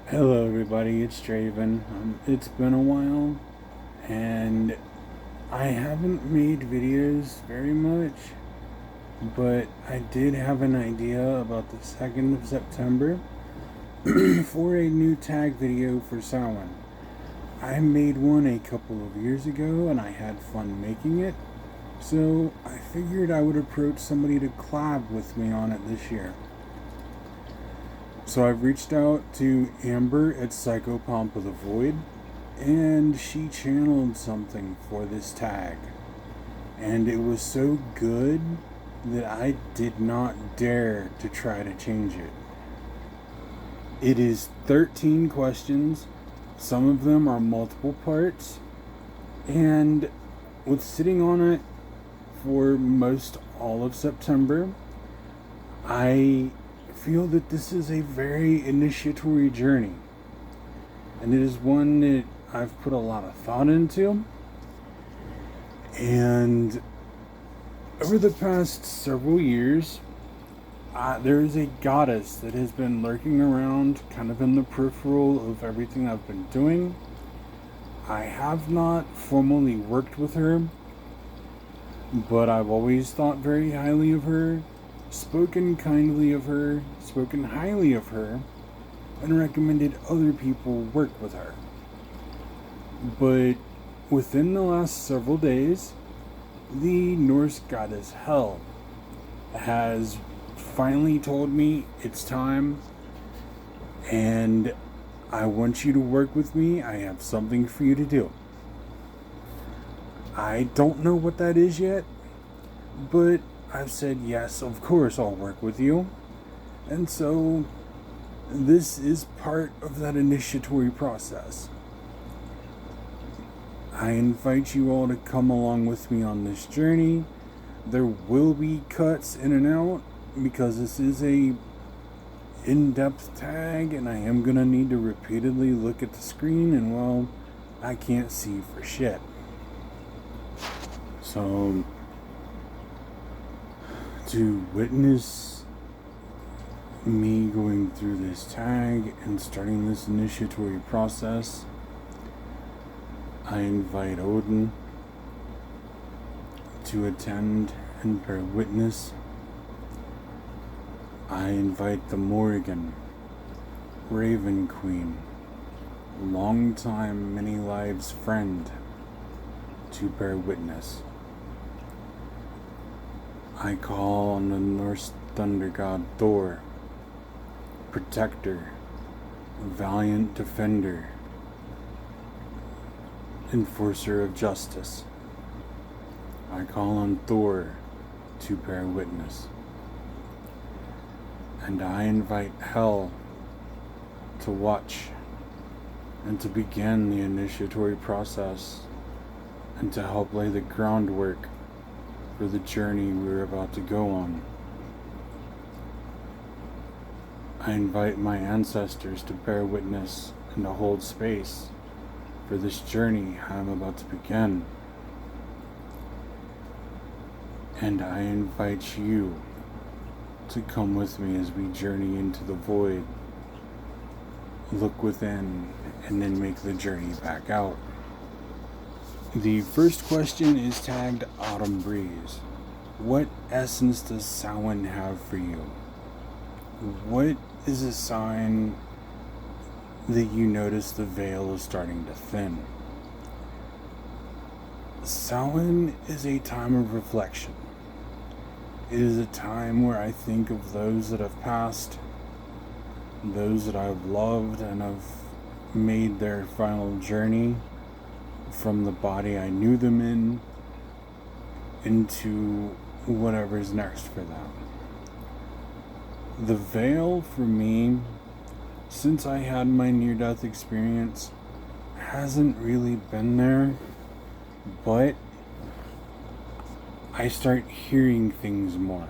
Hello, everybody. It's Draven. It's been a while, and I haven't made videos very much, but I did have an idea about the 2nd of September for a new tag video for Samhain. I made one a couple of years ago, and I had fun making it, so I figured I would approach somebody to collab with me on it this year. So I've reached out to Amber at WitchesintotheVoid, and she channeled something for this tag. And it was so good that I did not dare to try to change it. It is 13 questions. Some of them are multiple parts. And with sitting on it for most all of September, I feel that this is a very initiatory journey, and it is one that I've put a lot of thought into. And over the past several years, there is a goddess that has been lurking around kind of in the peripheral of everything I've been doing. I have not formally worked with her, but I've always thought very highly of her, spoken kindly of her, spoken highly of her, and recommended other people work with her. But within the last several days, the Norse goddess Hel has finally told me it's time, and I want you to work with me. I have something for you to do. I don't know what that is yet, but I've said yes, of course I'll work with you. And so this is part of that initiatory process. I invite you all to come along with me on this journey. There will be cuts in and out because this is a in-depth tag, and I am going to need to repeatedly look at the screen, and well, I can't see for shit. So to witness me going through this tag and starting this initiatory process, I invite Odin to attend and bear witness. I invite the Morrigan, Raven Queen, longtime many lives friend, to bear witness. I call on the Norse thunder god Thor, protector, valiant defender, enforcer of justice. I call on Thor to bear witness. And I invite Hel to watch and to begin the initiatory process and to help lay the groundwork for the journey we're about to go on. I invite my ancestors to bear witness and to hold space for this journey I'm about to begin. And I invite you to come with me as we journey into the void, look within, and then make the journey back out. The first question is tagged Autumn Breeze. What essence does Samhain have for you? What is a sign that you notice the veil is starting to thin? Samhain is a time of reflection. It is a time where I think of those that have passed, those that I've loved and have made their final journey from the body I knew them in into whatever's next for them. The veil for me, since I had my near-death experience, hasn't really been there, but I start hearing things more.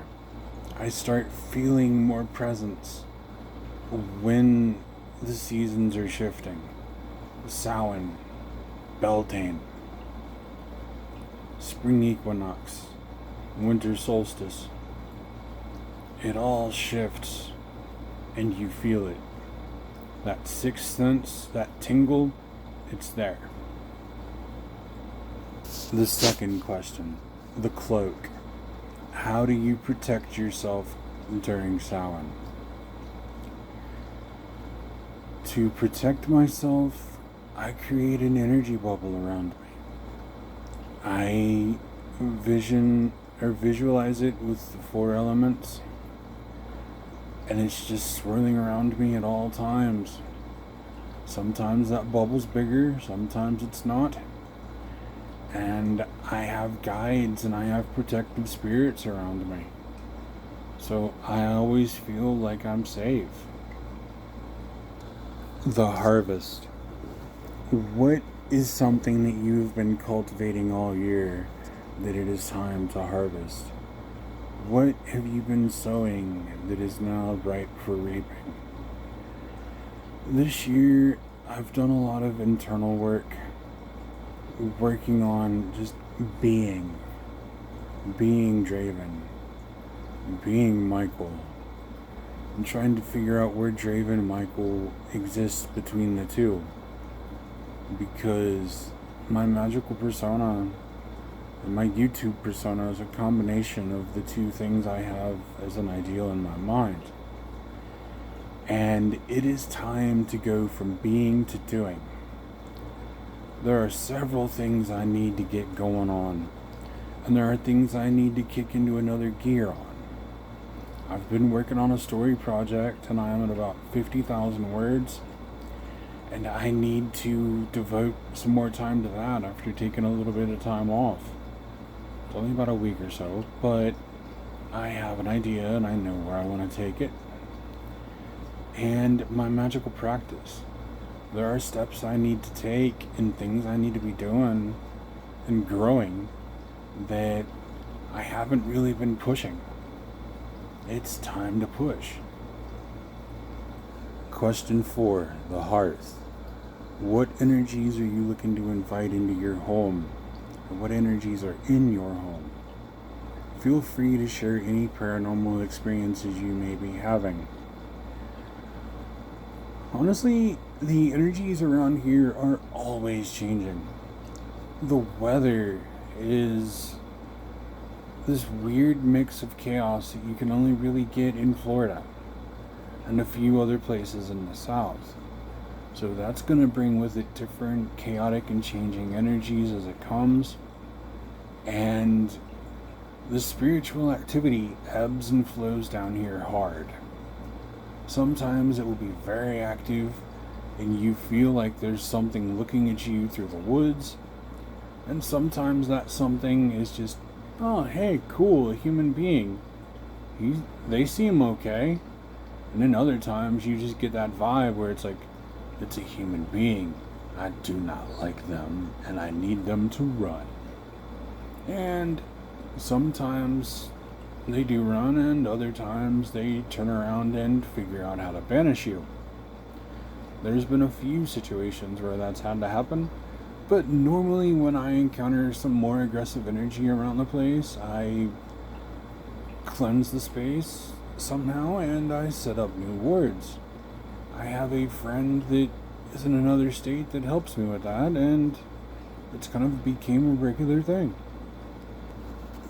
I start feeling more presence when the seasons are shifting. Samhain, Beltane, spring equinox, winter solstice. It all shifts and you feel it. that sixth sense, that tingle, it's there. The second question, the cloak. How do you protect yourself during Samhain? To protect myself, I create an energy bubble around me. I visualize it with the four elements, and it's just swirling around me at all times. Sometimes that bubble's bigger, sometimes it's not. And I have guides and I have protective spirits around me. So I always feel like I'm safe. The harvest. What is something that you've been cultivating all year that it is time to harvest? What have you been sowing that is now ripe for reaping? This year, I've done a lot of internal work, working on just being Draven, being Michael. I'm trying to figure out where Draven and Michael exist between the two, because my magical persona and my YouTube persona is a combination of the two things I have as an ideal in my mind. And it is time to go from being to doing. There are several things I need to get going on, and there are things I need to kick into another gear on. I've been working on a story project, and I am at about 50,000 words, and I need to devote some more time to that after taking a little bit of time off. It's only about a week or so, but I have an idea and I know where I want to take it. And my magical practice. There are steps I need to take and things I need to be doing and growing that I haven't really been pushing. It's time to push. Question 4, the Hearth. What energies are you looking to invite into your home? Or what energies are in your home? Feel free to share any paranormal experiences you may be having. Honestly, the energies around here are always changing. The weather is this weird mix of chaos that you can only really get in Florida and a few other places in the south. So that's going to bring with it different chaotic and changing energies as it comes. And the spiritual activity ebbs and flows down here hard. Sometimes it will be very active and you feel like there's something looking at you through the woods. And sometimes that something is just, oh, hey, cool, a human being. They seem okay. And then other times you just get that vibe where it's like, it's a human being. I do not like them and I need them to run. And sometimes they do run, and other times they turn around and figure out how to banish you. There's been a few situations where that's had to happen, but normally when I encounter some more aggressive energy around the place, I cleanse the space somehow and I set up new wards. I have a friend that is in another state that helps me with that, and it's kind of became a regular thing.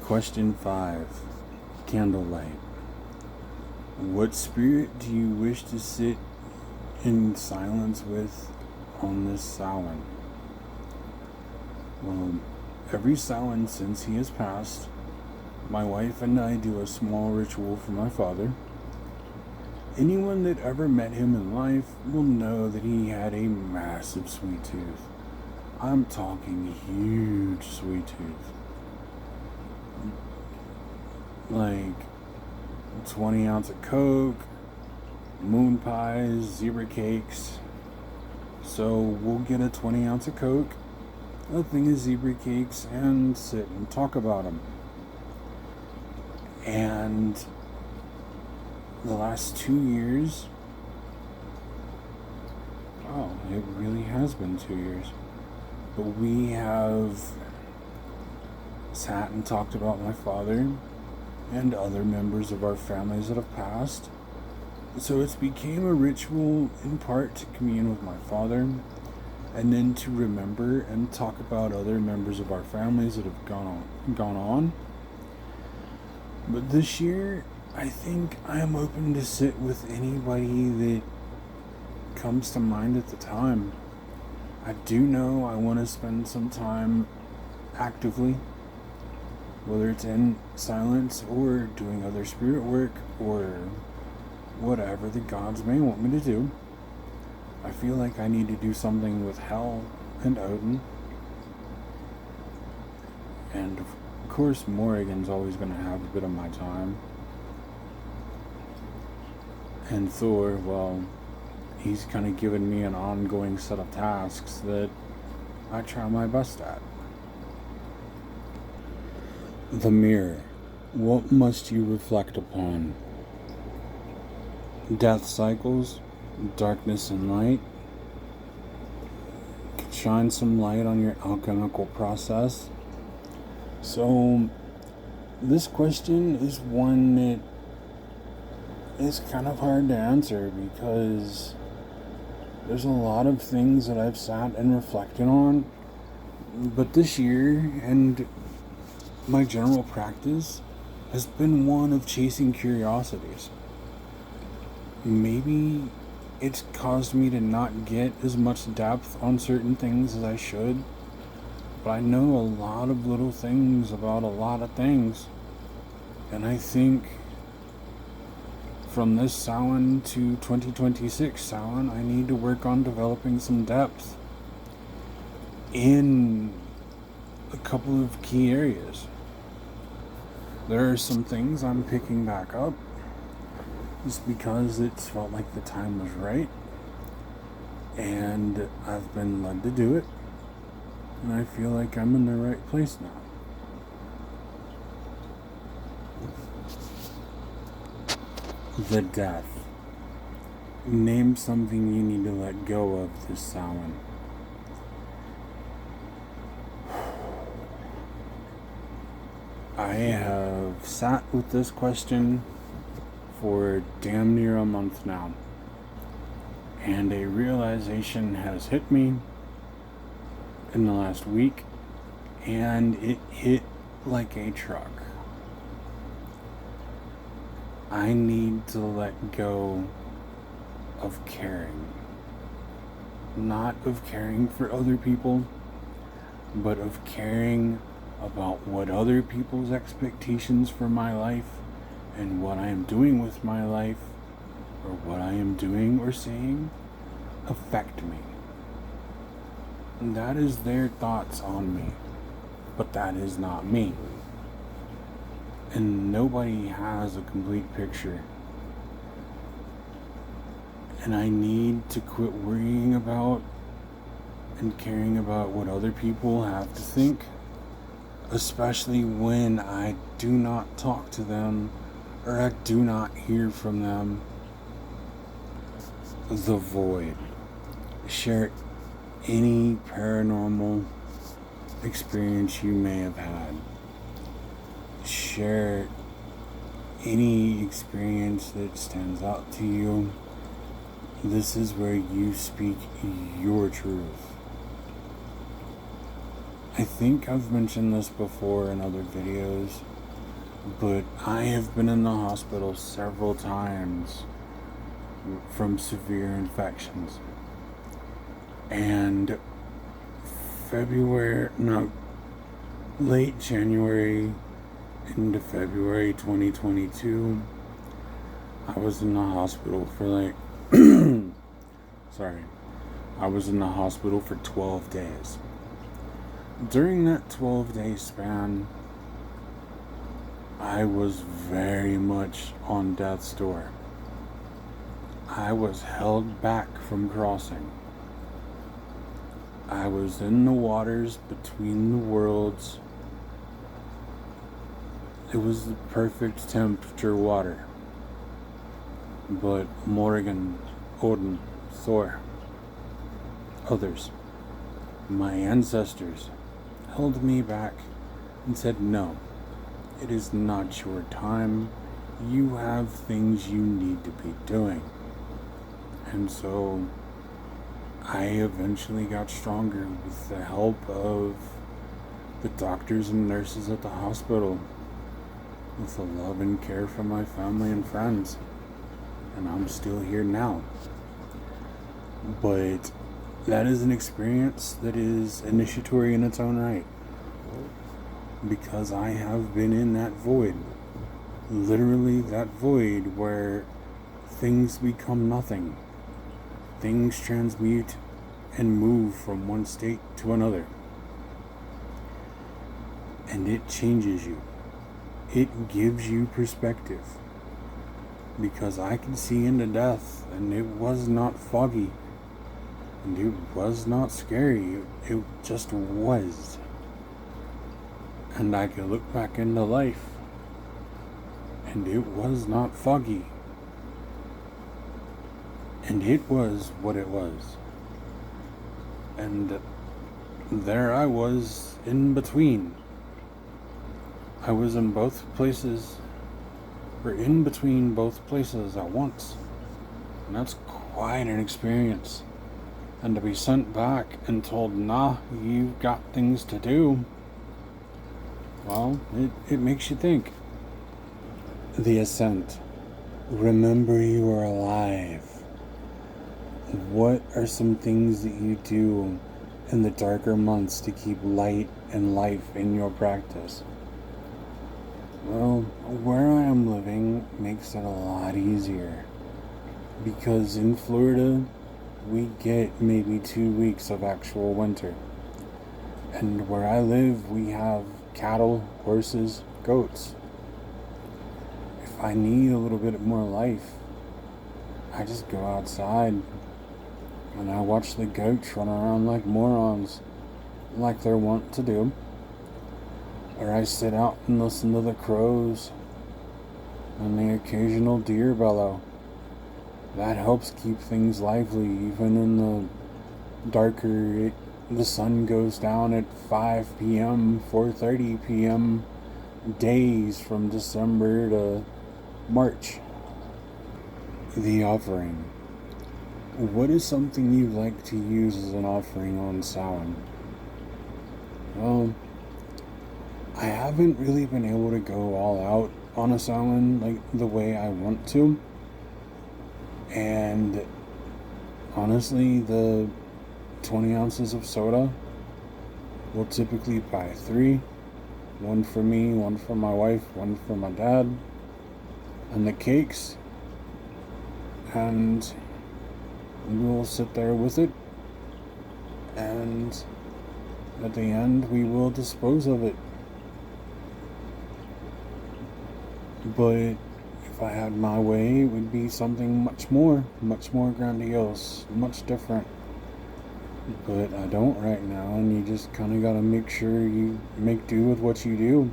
Question 5. Candlelight. What spirit do you wish to sit in silence with on this Samhain? Well, every Samhain since he has passed, my wife and I do a small ritual for my father. Anyone that ever met him in life will know that he had a massive sweet tooth. I'm talking huge sweet tooth. Like 20 ounce of Coke, moon pies, zebra cakes. So we'll get a 20 ounce of Coke, a thing of zebra cakes, and sit and talk about them. And the last 2 years, wow, it really has been 2 years, but we have sat and talked about my father and other members of our families that have passed, So it's became a ritual in part to commune with my father, and then to remember and talk about other members of our families that have gone on. But this year, I think I am open to sit with anybody that comes to mind at the time. I do know I want to spend some time actively, whether it's in silence or doing other spirit work or whatever the gods may want me to do. I feel like I need to do something with Hel and Odin. And of course, Morrigan's always going to have a bit of my time. And Thor, well, he's kind of given me an ongoing set of tasks that I try my best at. The mirror. What must you reflect upon? Death cycles, darkness and light. Shine some light on your alchemical process. So, this question is one that is kind of hard to answer because there's a lot of things that I've sat and reflected on. But this year, and my general practice, has been one of chasing curiosities. Maybe it's caused me to not get as much depth on certain things as I should, but I know a lot of little things about a lot of things, and I think from this Samhain to 2026 Samhain, I need to work on developing some depth in a couple of key areas. There are some things I'm picking back up just because it's felt like the time was right, and I've been led to do it, and I feel like I'm in the right place now. The death. Name something you need to let go of this Samhain. I have sat with this question for damn near a month now, and a realization has hit me in the last week, and it hit like a truck. I need to let go of caring. Not of caring for other people, but of caring about what other people's expectations for my life and what I am doing with my life, or what I am doing or saying, affect me. And that is their thoughts on me, but that is not me. And nobody has a complete picture. And I need to quit worrying about and caring about what other people have to think, especially when I do not talk to them or I do not hear from them. The void. Share any paranormal experience you may have had. Share any experience that stands out to you. This is where you speak your truth. I think I've mentioned this before in other videos, but I have been in the hospital several times from severe infections. And late January into February 2022, I was in the hospital for I was in the hospital for 12 days. During that 12-day span, I was very much on death's door. I was held back from crossing. I was in the waters between the worlds. It was the perfect temperature water. But Morrigan, Odin, Thor, others, my ancestors, held me back and said, no, it is not your time. you have things you need to be doing. And so I eventually got stronger with the help of the doctors and nurses at the hospital, with the love and care from my family and friends. And I'm still here now. But that is an experience that is initiatory in its own right. Because I have been in that void. Literally that void where things become nothing. Things transmute and move from one state to another. And it changes you. It gives you perspective. Because I can see into death, and it was not foggy. And it was not scary. It just was. And I could look back into life, and it was not foggy. And it was what it was. And there I was in between. I was in both places, or in between both places at once. And that's quite an experience. And to be sent back and told, nah, you've got things to do, well, it makes you think. The ascent. Remember you are alive. What are some things that you do in the darker months to keep light and life in your practice? Well, where I am living makes it a lot easier. Because in Florida, we get maybe 2 weeks of actual winter. And where I live, we have cattle, horses, goats. If I need a little bit more life, I just go outside and I watch the goats run around like morons, like they're wont to do. Or I sit out and listen to the crows and the occasional deer bellow. That helps keep things lively, even in the darker, the sun goes down at 5 p.m., 4:30 p.m. days from December to March. The offering. What is something you like to use as an offering on Samhain? Well, I haven't really been able to go all out on a Samhain like the way I want to. And honestly, the 20 ounces of soda, we'll typically buy 3. 1 for me, 1 for my wife, 1 for my dad. And the cakes. And we'll sit there with it. And at the end, we will dispose of it. But if I had my way, it would be something much more grandiose, much different. But I don't right now, and you just kind of got to make sure you make do with what you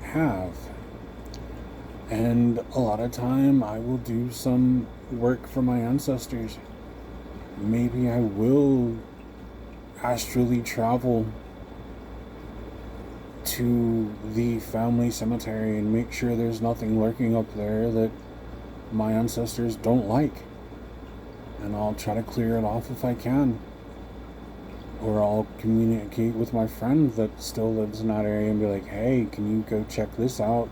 have. And a lot of time, I will do some work for my ancestors. Maybe I will astrally travel to the family cemetery and make sure there's nothing lurking up there that my ancestors don't like. And I'll try to clear it off if I can. Or I'll communicate with my friend that still lives in that area and be like, hey, can you go check this out?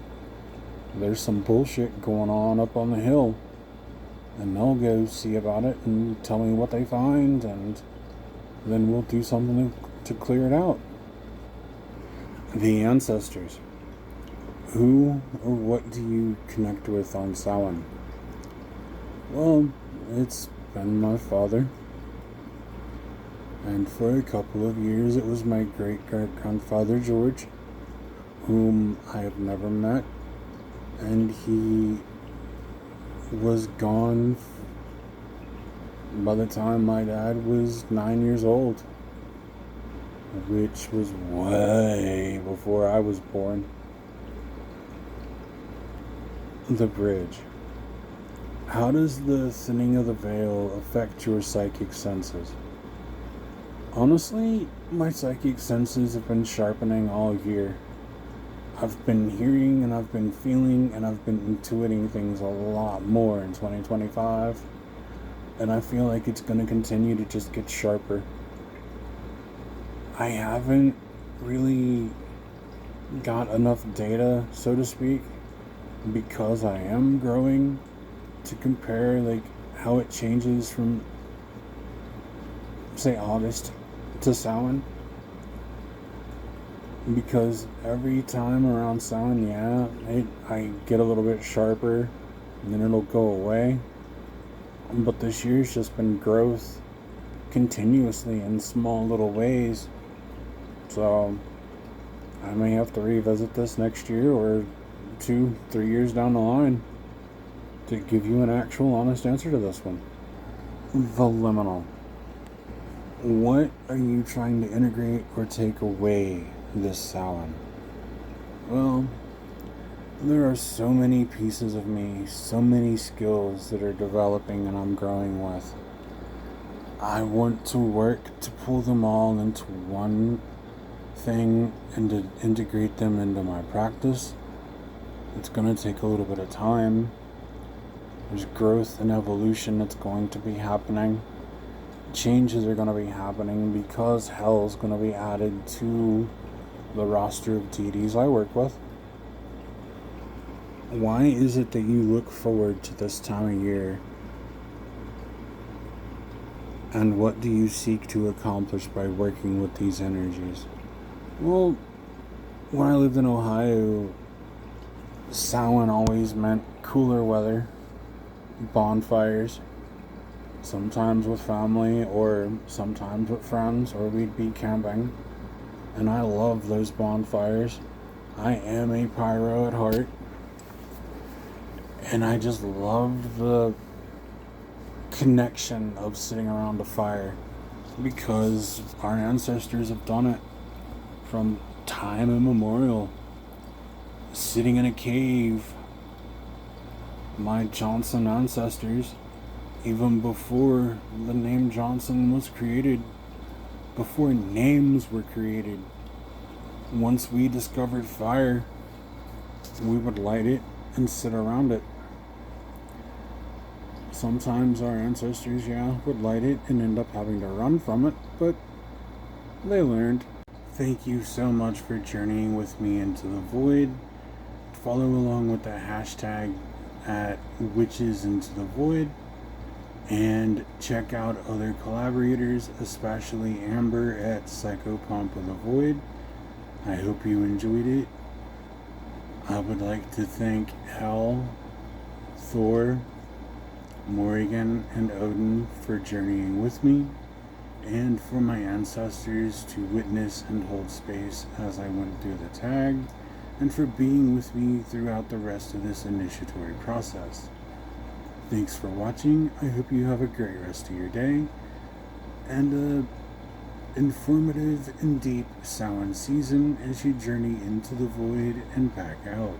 There's some bullshit going on up on the hill. And they'll go see about it and tell me what they find, and then we'll do something to clear it out. The ancestors. Who or what do you connect with on Samhain? Well, it's been my father. And for a couple of years it was my great-great-grandfather George, whom I have never met. And he was gone by the time my dad was 9 years old, which was way before I was born. The bridge. How does the thinning of the veil affect your psychic senses? Honestly, my psychic senses have been sharpening all year. I've been hearing and I've been feeling and I've been intuiting things a lot more in 2025. And I feel like it's going to continue to just get sharper. I haven't really got enough data, so to speak, because I am growing, to compare like how it changes from, say, August to Samhain. Because every time around Samhain, I get a little bit sharper and then it'll go away. But this year's just been growth continuously in small little ways. So I may have to revisit this next year or 2-3 years down the line to give you an actual honest answer to this one. The liminal. What are you trying to integrate or take away this Samhain? Well, there are so many pieces of me, so many skills that are developing and I'm growing with. I want to work to pull them all into one thing and to integrate them into my practice. It's going to take a little bit of time. There's growth and evolution that's going to be happening. Changes are going to be happening because hell is going to be added to the roster of deities I work with. Why is it that you look forward to this time of year? And what do you seek to accomplish by working with these energies? Well, when I lived in Ohio, Samhain always meant cooler weather, bonfires, sometimes with family or sometimes with friends, or we'd be camping. And I love those bonfires. I am a pyro at heart. And I just loved the connection of sitting around a fire because our ancestors have done it from time immemorial. Sitting in a cave, my Johnson ancestors, even before the name Johnson was created, before names were created, once we discovered fire, we would light it and sit around it. Sometimes our ancestors, would light it and end up having to run from it, but they learned. Thank you so much for journeying with me into the void. Follow along with the hashtag at WitchesintotheVoid and check out other collaborators, especially Amber at Psychopomp of the Void. I hope you enjoyed it. I would like to thank Hel, Thor, Morrigan, and Odin for journeying with me, and for my ancestors to witness and hold space as I went through the tag, and for being with me throughout the rest of this initiatory process. Thanks for watching. I hope you have a great rest of your day, and a informative and deep Samhain season as you journey into the void and back out.